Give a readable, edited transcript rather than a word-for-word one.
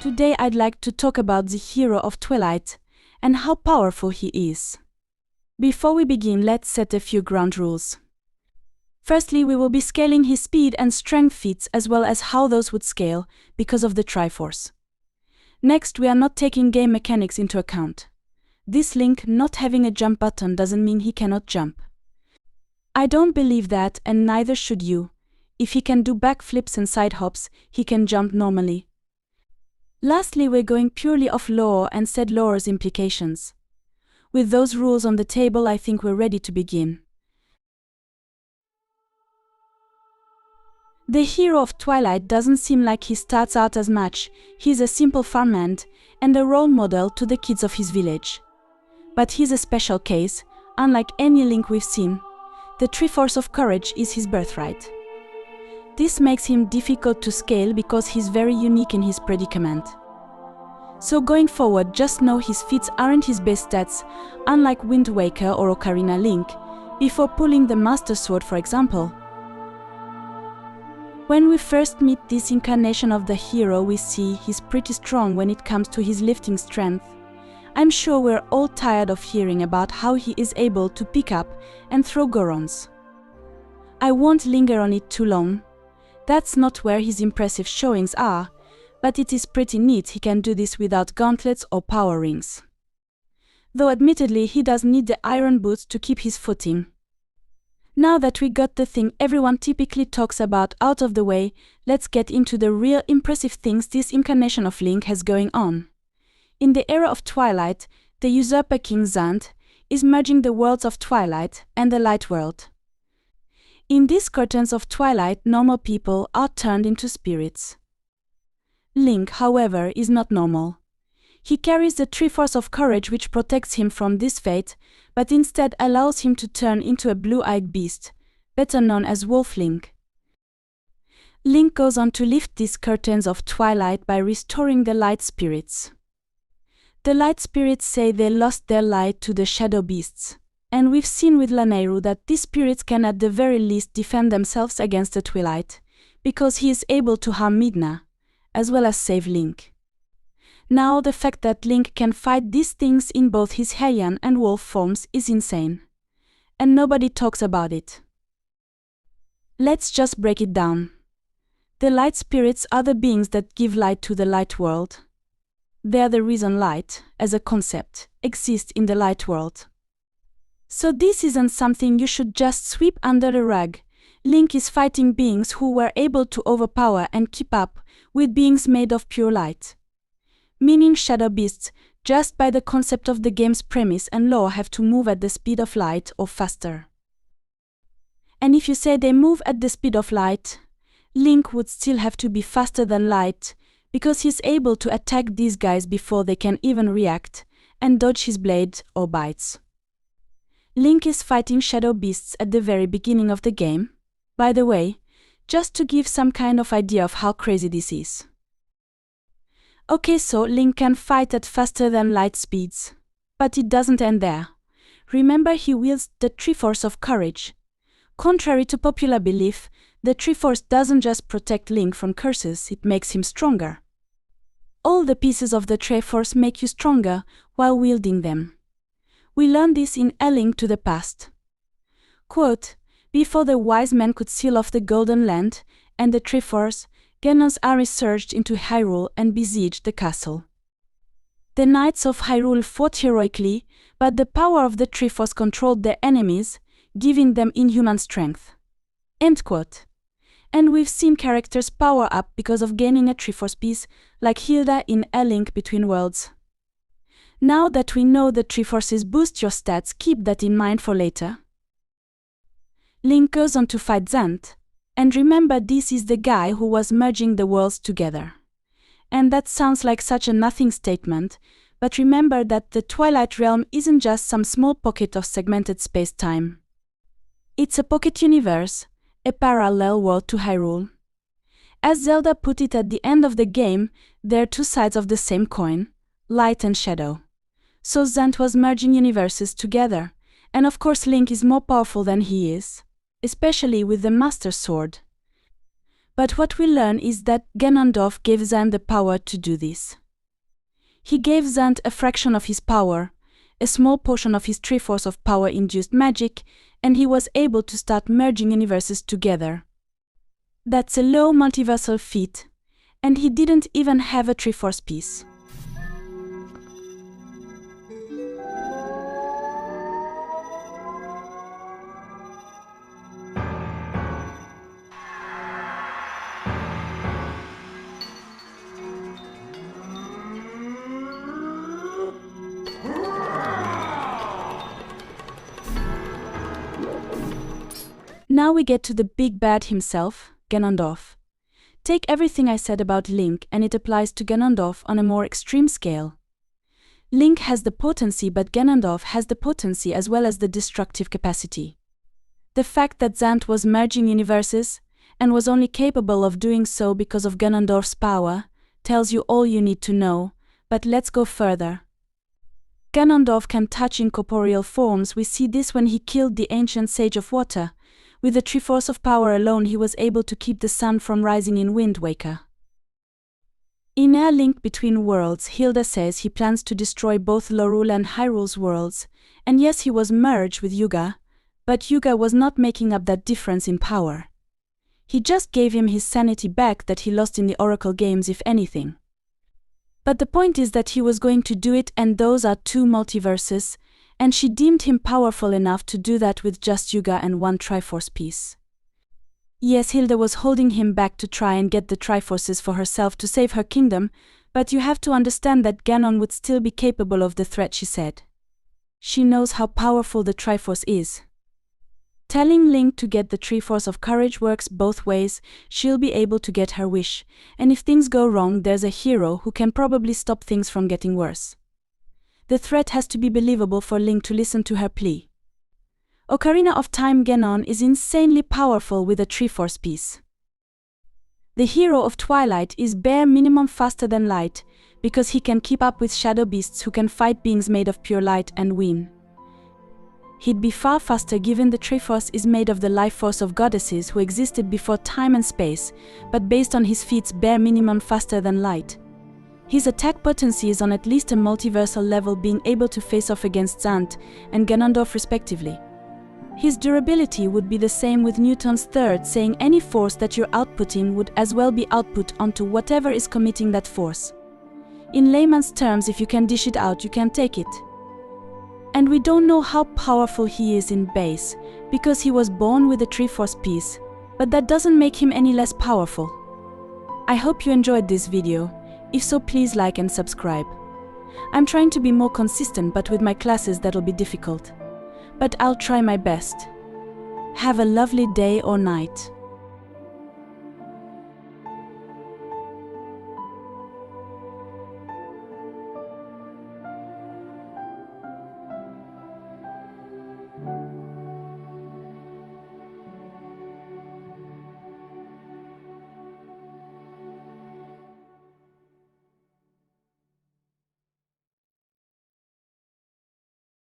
Today I'd like to talk about the hero of Twilight, and how powerful he is. Before we begin, let's set a few ground rules. Firstly, we will be scaling his speed and strength feats as well as how those would scale, because of the Triforce. Next, we are not taking game mechanics into account. This Link not having a jump button doesn't mean he cannot jump. I don't believe that, and neither should you. If he can do backflips and side hops, he can jump normally. Lastly, we're going purely off lore and said lore's implications. With those rules on the table, I think we're ready to begin. The hero of Twilight doesn't seem like he starts out as much. He's a simple farmhand and a role model to the kids of his village. But he's a special case. Unlike any Link we've seen, the Triforce of Courage is his birthright. This makes him difficult to scale because he's very unique in his predicament. So going forward, just know his feats aren't his best stats, unlike Wind Waker or Ocarina Link, before pulling the Master Sword, for example. When we first meet this incarnation of the hero, we see he's pretty strong when it comes to his lifting strength. I'm sure we're all tired of hearing about how he is able to pick up and throw gorons. I won't linger on it too long. That's not where his impressive showings are, but it is pretty neat he can do this without gauntlets or power rings. Though admittedly he does need the iron boots to keep his footing. Now that we got the thing everyone typically talks about out of the way, let's get into the real impressive things this incarnation of Link has going on. In the era of Twilight, the usurper King Zant is merging the worlds of Twilight and the Light World. In these curtains of Twilight, normal people are turned into spirits. Link, however, is not normal. He carries the Triforce of Courage which protects him from this fate, but instead allows him to turn into a blue-eyed beast, better known as Wolf Link. Link goes on to lift these curtains of Twilight by restoring the light spirits. The light spirits say they lost their light to the shadow beasts, and we've seen with Lanayru that these spirits can at the very least defend themselves against the Twilight, because he is able to harm Midna, as well as save Link. Now the fact that Link can fight these things in both his hylian and wolf forms is insane. And nobody talks about it. Let's just break it down. The light spirits are the beings that give light to the light world. They are the reason light, as a concept, exists in the light world. So this isn't something you should just sweep under the rug. Link is fighting beings who were able to overpower and keep up with beings made of pure light. Meaning shadow beasts, just by the concept of the game's premise and lore, have to move at the speed of light or faster. And if you say they move at the speed of light, Link would still have to be faster than light, because he's able to attack these guys before they can even react, and dodge his blade or bites. Link is fighting shadow beasts at the very beginning of the game, by the way, just to give some kind of idea of how crazy this is. Okay, so Link can fight at faster than light speeds. But it doesn't end there. Remember, he wields the Triforce of Courage. Contrary to popular belief, the Triforce doesn't just protect Link from curses, it makes him stronger. All the pieces of the Triforce make you stronger while wielding them. We learn this in A Link to the Past. Quote, before the wise men could seal off the Golden Land and the Triforce, Ganon's army surged into Hyrule and besieged the castle. The knights of Hyrule fought heroically, but the power of the Triforce controlled their enemies, giving them inhuman strength. End quote. And we've seen characters power up because of gaining a Triforce piece, like Hilda in A Link Between Worlds. Now that we know the Triforces boost your stats, keep that in mind for later. Link goes on to fight Zant. And remember, this is the guy who was merging the worlds together. And that sounds like such a nothing statement, but remember that the Twilight Realm isn't just some small pocket of segmented space-time. It's a pocket universe, a parallel world to Hyrule. As Zelda put it at the end of the game, they're two sides of the same coin, light and shadow. So Zant was merging universes together, and of course Link is more powerful than he is, especially with the Master Sword. But what we learn is that Ganondorf gave Zant the power to do this. He gave Zant a fraction of his power, a small portion of his Triforce of power-induced magic, and he was able to start merging universes together. That's a low multiversal feat, and he didn't even have a Triforce piece. Now we get to the big bad himself, Ganondorf. Take everything I said about Link and it applies to Ganondorf on a more extreme scale. Link has the potency, but Ganondorf has the potency as well as the destructive capacity. The fact that Zant was merging universes, and was only capable of doing so because of Ganondorf's power, tells you all you need to know, but let's go further. Ganondorf can touch incorporeal forms. We see this when he killed the ancient Sage of Water. With the Triforce of power alone he was able to keep the sun from rising in Wind Waker. In A Link Between Worlds, Hilda says he plans to destroy both Lorule and Hyrule's worlds, and yes, he was merged with Yuga, but Yuga was not making up that difference in power. He just gave him his sanity back that he lost in the Oracle games, if anything. But the point is that he was going to do it, and those are two multiverses, and she deemed him powerful enough to do that with just Yuga and one Triforce piece. Yes, Hilda was holding him back to try and get the Triforces for herself to save her kingdom, but you have to understand that Ganon would still be capable of the threat, she said. She knows how powerful the Triforce is. Telling Link to get the Triforce of Courage works both ways. She'll be able to get her wish, and if things go wrong, there's a hero who can probably stop things from getting worse. The threat has to be believable for Link to listen to her plea. Ocarina of Time Ganon is insanely powerful with a Triforce piece. The hero of Twilight is bare minimum faster than light, because he can keep up with shadow beasts who can fight beings made of pure light and win. He'd be far faster given the Triforce is made of the life force of goddesses who existed before time and space, but based on his feats bare minimum faster than light. His attack potency is on at least a multiversal level, being able to face off against Zant and Ganondorf respectively. His durability would be the same with Newton's third, saying any force that you're outputting would as well be output onto whatever is committing that force. In layman's terms, if you can dish it out, you can take it. And we don't know how powerful he is in base, because he was born with a Triforce piece, but that doesn't make him any less powerful. I hope you enjoyed this video. If so, please like and subscribe. I'm trying to be more consistent, but with my classes that'll be difficult. But I'll try my best. Have a lovely day or night.